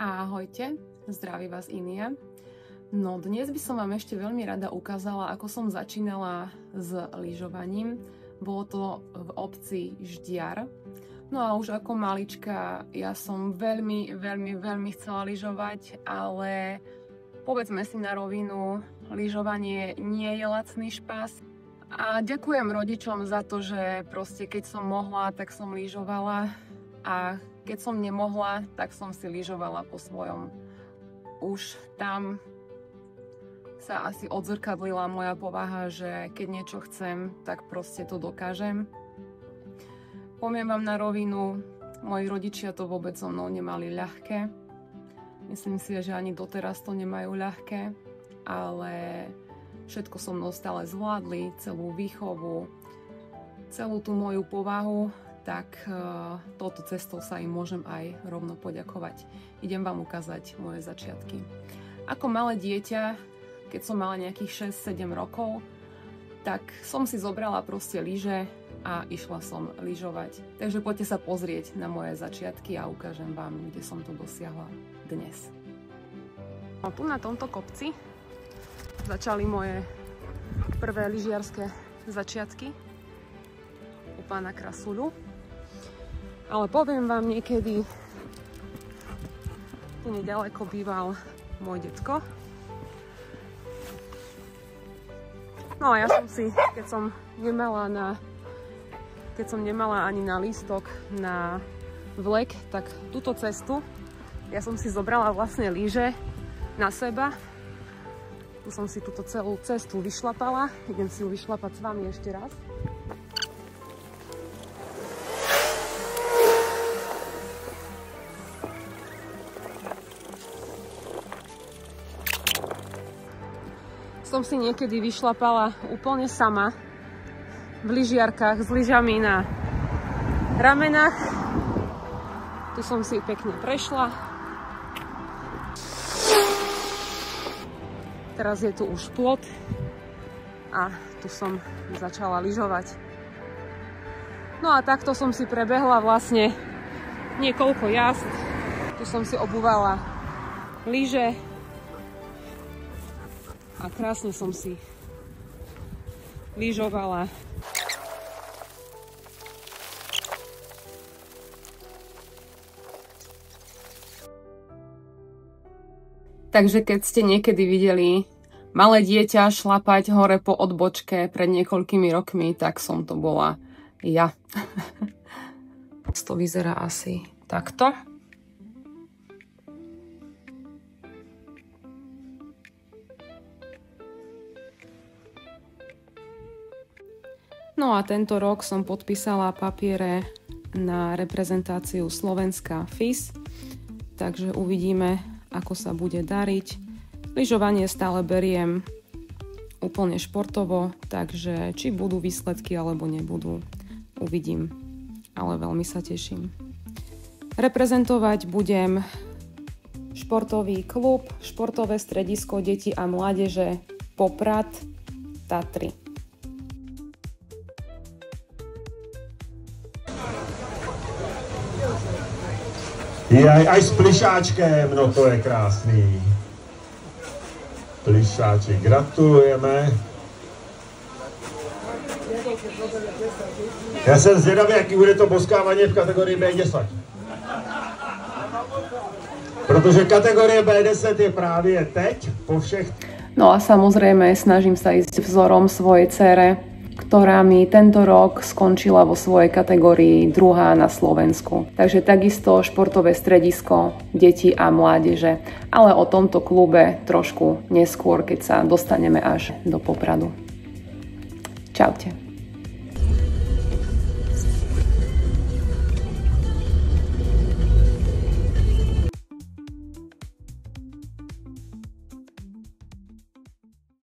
Ahojte, zdraví vás Inia. No dnes by som vám ešte veľmi rada ukázala, ako som začínala s lyžovaním. Bolo to v obci Ždiar. No a už ako malička ja som veľmi chcela lyžovať, ale povedzme si na rovinu, lyžovanie nie je lacný špás. A ďakujem rodičom za to, že proste keď som mohla, tak som lyžovala a keď som nemohla, tak som si lyžovala po svojom. Už tam sa asi odzrkadlila moja povaha, že keď niečo chcem, tak proste to dokážem. Poviem vám na rovinu, moji rodičia to vôbec so mnou nemali ľahké. Myslím si, že ani doteraz to nemajú ľahké, ale všetko so mnou stále zvládli, celú výchovu, celú tú moju povahu, tak touto cestou sa im môžem aj rovno poďakovať. Idem vám ukázať moje začiatky. Ako malé dieťa, keď som mala nejakých 6-7 rokov, tak som si zobrala proste lyže a išla som lyžovať. Takže poďte sa pozrieť na moje začiatky a ukážem vám, kde som to dosiahla dnes. A tu na tomto kopci začali moje prvé lyžiarske začiatky u pána Krasuľu. Ale poviem vám, niekedy tu nedaleko býval môj detko. No a ja som si, keď som nemala ani na lístok na vlek, tak túto cestu, ja som si zobrala vlastne lyže na seba. Tu som si túto celú cestu vyšlapala. Idem si ju vyšlapať s vami ešte raz. Som si niekedy vyšlapala úplne sama v lyžiarkách s lyžami na ramenách. Tu som si pekne prešla. Teraz je tu už plot a tu som začala lyžovať. No a takto som si prebehla vlastne niekoľko jazd. Tu som si obúvala lyže a krásne som si lyžovala. Takže keď ste niekedy videli malé dieťa šlapať hore po odbočke pred niekoľkými rokmi, tak som to bola ja. To vyzerá asi takto. No a tento rok som podpísala papiere na reprezentáciu Slovenska FIS, takže uvidíme, ako sa bude dariť. Lyžovanie stále beriem úplne športovo, takže či budú výsledky alebo nebudú, uvidím, ale veľmi sa teším. Reprezentovať budem športový klub, športové stredisko detí a mládeže Poprad, Tatry. Aj s plišáčkem, no to je krásný. Plišáček, gratulujeme. Já jsem zvědavý, jaký bude to boskávání v kategorii B10. Protože kategorie B10 je právě teď po všech... No a samozrejme snažím sa ísť vzorom svojej dcere, ktorá mi tento rok skončila vo svojej kategórii 2. na Slovensku. Takže takisto športové stredisko detí a mládeže, ale o tomto klube trošku neskôr, keď sa dostaneme až do Popradu. Čaute.